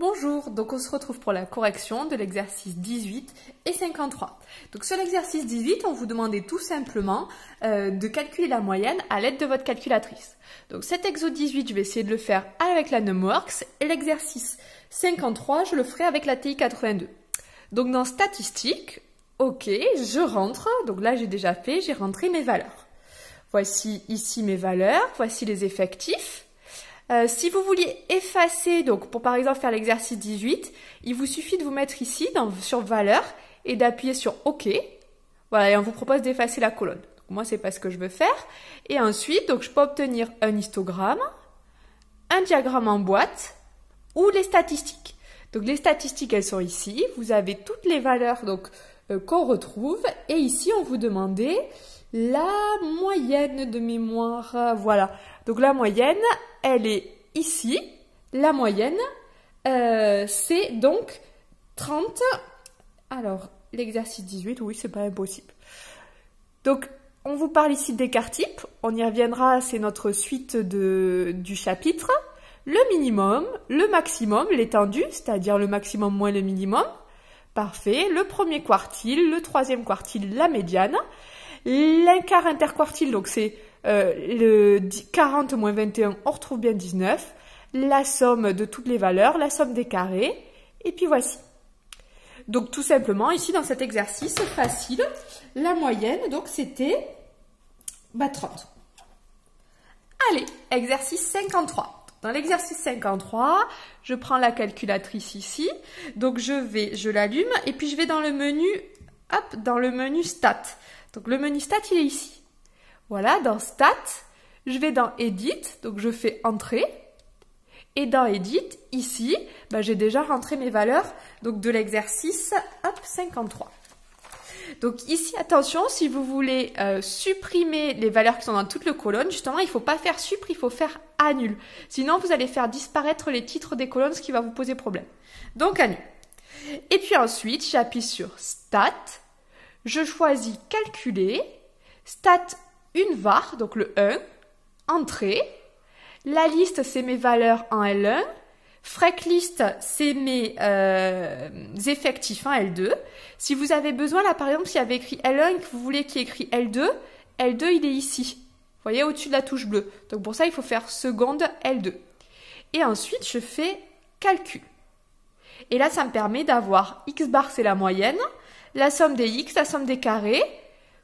Bonjour, donc on se retrouve pour la correction de l'exercice 18 et 53. Donc sur l'exercice 18, on vous demandait tout simplement de calculer la moyenne à l'aide de votre calculatrice. Donc cet exo 18, je vais essayer de le faire avec la Numworks et l'exercice 53, je le ferai avec la TI 82. Donc dans statistiques, ok, je rentre, donc là j'ai déjà fait, j'ai rentré mes valeurs. Voici ici mes valeurs, voici les effectifs. Si vous vouliez effacer, donc pour par exemple faire l'exercice 18, il vous suffit de vous mettre ici sur valeur et d'appuyer sur OK. Voilà, et on vous propose d'effacer la colonne. Donc, moi, c'est pas ce que je veux faire. Et ensuite, donc je peux obtenir un histogramme, un diagramme en boîte ou les statistiques. Donc les statistiques, elles sont ici. Vous avez toutes les valeurs donc qu'on retrouve. Et ici, on vous demandait la moyenne de mémoire. Voilà. Donc la moyenne, elle est ici. La moyenne, c'est donc 30. Alors, l'exercice 18, oui, c'est pas impossible. Donc, on vous parle ici d'écart type. On y reviendra, c'est notre suite du chapitre. Le minimum, le maximum, l'étendue, c'est-à-dire le maximum moins le minimum. Parfait. Le premier quartile, le troisième quartile, la médiane. L'écart interquartile, donc c'est le 40 moins 21, on retrouve bien 19. La somme de toutes les valeurs, la somme des carrés. Et puis voici. Donc tout simplement, ici dans cet exercice facile, la moyenne, donc c'était 30. Allez, exercice 53. Dans l'exercice 53, je prends la calculatrice ici. Donc je l'allume et puis je vais dans le menu, hop, dans le menu Stat. Donc le menu Stat, il est ici. Voilà, dans Stat, je vais dans Edit, donc je fais Entrée. Et dans Edit, ici, j'ai déjà rentré mes valeurs donc de l'exercice 53. Donc ici, attention, si vous voulez supprimer les valeurs qui sont dans toute la colonne, justement, il ne faut pas faire supr, il faut faire annule. Sinon, vous allez faire disparaître les titres des colonnes, ce qui va vous poser problème. Donc annule. Et puis ensuite, j'appuie sur Stat. Je choisis Calculer, Stat une var, donc le 1, Entrée. La liste, c'est mes valeurs en L1. Freklist, c'est mes effectifs en L2. Si vous avez besoin, là par exemple, s'il y avait écrit L1 et que vous voulez qu'il y ait écrit L2, L2 il est ici. Vous voyez, au-dessus de la touche bleue. Donc pour ça, il faut faire seconde L2. Et ensuite, je fais Calcul. Et là, ça me permet d'avoir X bar, c'est la moyenne. La somme des X, la somme des carrés.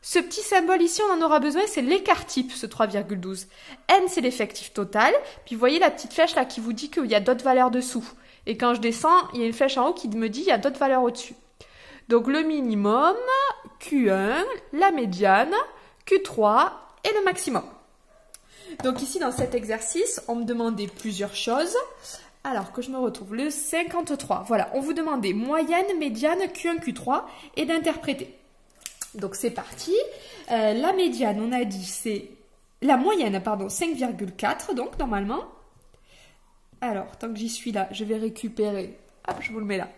Ce petit symbole ici, on en aura besoin, c'est l'écart type, ce 3,12. N, c'est l'effectif total. Puis vous voyez la petite flèche là qui vous dit qu'il y a d'autres valeurs dessous. Et quand je descends, il y a une flèche en haut qui me dit qu'il y a d'autres valeurs au-dessus. Donc le minimum, Q1, la médiane, Q3 et le maximum. Donc ici, dans cet exercice, on me demandait plusieurs choses. Alors que je me retrouve, le 53. Voilà, on vous demandait moyenne, médiane, Q1, Q3 et d'interpréter. Donc c'est parti. La médiane, on a dit, c'est la moyenne, pardon, 5,4 donc normalement. Alors, tant que j'y suis là, je vais récupérer, hop, je vous le mets là.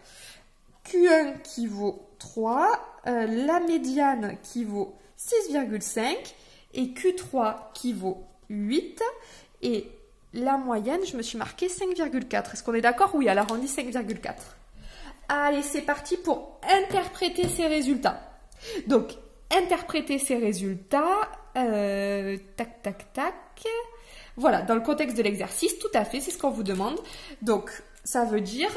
Q1 qui vaut 3, la médiane qui vaut 6,5 et Q3 qui vaut 8 et la moyenne, je me suis marqué 5,4. Est-ce qu'on est d'accord? Oui, alors on dit 5,4. Allez, c'est parti pour interpréter ces résultats. Donc, interpréter ces résultats, tac, tac, tac. Voilà, dans le contexte de l'exercice, tout à fait, c'est ce qu'on vous demande. Donc, ça veut dire,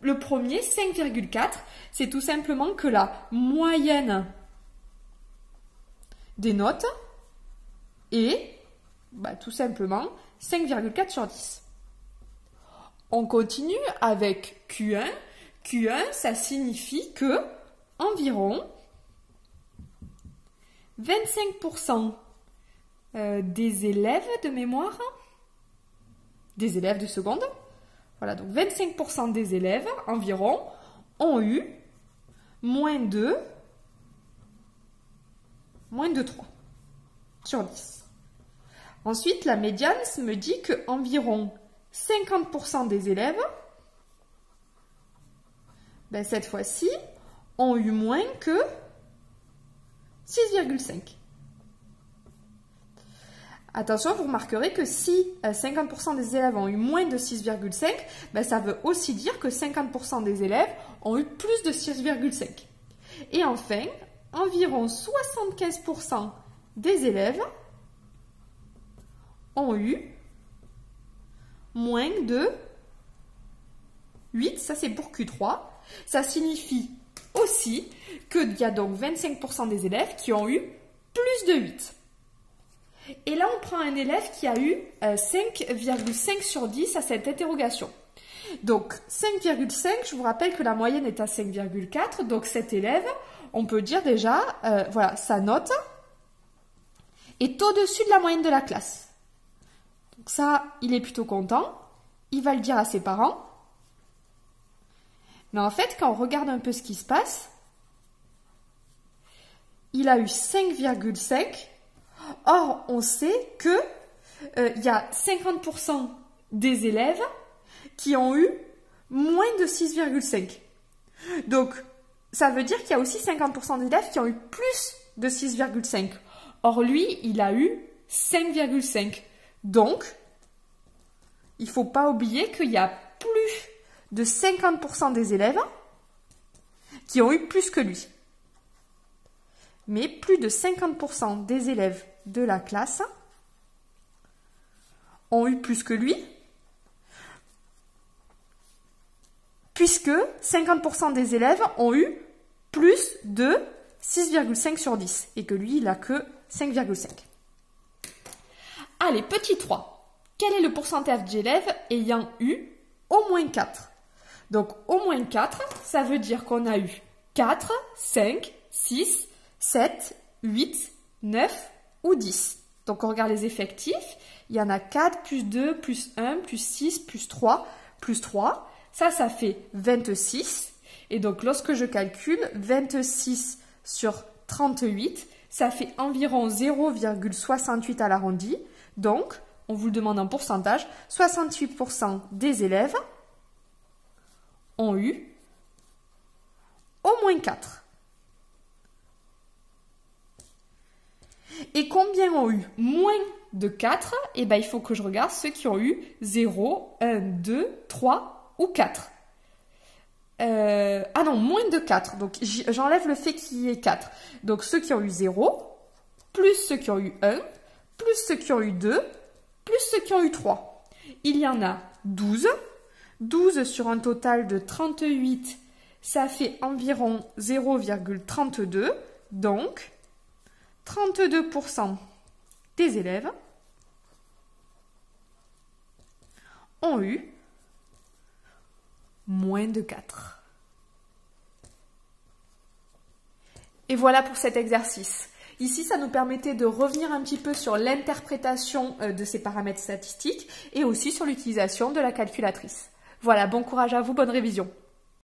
le premier, 5,4, c'est tout simplement que la moyenne des notes est, tout simplement, 5,4 sur 10. On continue avec Q1. Q1, ça signifie que environ 25% des élèves de mémoire, des élèves de seconde, voilà, donc 25% des élèves environ ont eu moins de 3 sur 10. Ensuite, la médiane me dit que environ 50% des élèves, cette fois-ci, ont eu moins que 6,5. Attention, vous remarquerez que si 50% des élèves ont eu moins de 6,5, ben ça veut aussi dire que 50% des élèves ont eu plus de 6,5. Et enfin, environ 75% des élèves ont eu moins de 8, ça c'est pour Q3. Ça signifie aussi qu'il y a donc 25% des élèves qui ont eu plus de 8. Et là, on prend un élève qui a eu 5,5 sur 10 à cette interrogation. Donc, 5,5, je vous rappelle que la moyenne est à 5,4. Donc, cet élève, on peut dire déjà, voilà, sa note est au-dessus de la moyenne de la classe. Donc ça, il est plutôt content. Il va le dire à ses parents. Mais en fait, quand on regarde un peu ce qui se passe, il a eu 5,5. Or, on sait que y a 50% des élèves qui ont eu moins de 6,5. Donc, ça veut dire qu'il y a aussi 50% d'élèves qui ont eu plus de 6,5. Or, lui, il a eu 5,5. Donc, il ne faut pas oublier qu'il y a plus de 50% des élèves qui ont eu plus que lui. Mais plus de 50% des élèves de la classe ont eu plus que lui, puisque 50% des élèves ont eu plus de 6,5 sur 10, et que lui, il n'a que 5,5. Allez, petit 3. Quel est le pourcentage d'élèves ayant eu au moins 4? Donc, au moins 4, ça veut dire qu'on a eu 4, 5, 6, 7, 8, 9 ou 10. Donc, on regarde les effectifs. Il y en a 4, plus 2, plus 1, plus 6, plus 3, plus 3. Ça fait 26. Et donc, lorsque je calcule 26 sur 38, ça fait environ 0,68 à l'arrondi. Donc, on vous le demande en pourcentage, 68% des élèves ont eu au moins 4. Et combien ont eu moins de 4? Eh bien, il faut que je regarde ceux qui ont eu 0, 1, 2, 3 ou 4. Ah non, moins de 4. Donc, j'enlève le fait qu'il y ait 4. Donc, ceux qui ont eu 0, plus ceux qui ont eu 1, plus ceux qui ont eu 2, plus ceux qui ont eu 3. Il y en a 12. 12 sur un total de 38, ça fait environ 0,32. Donc, 32% des élèves ont eu moins de 4. Et voilà pour cet exercice. Ici, ça nous permettait de revenir un petit peu sur l'interprétation de ces paramètres statistiques et aussi sur l'utilisation de la calculatrice. Voilà, bon courage à vous, bonne révision.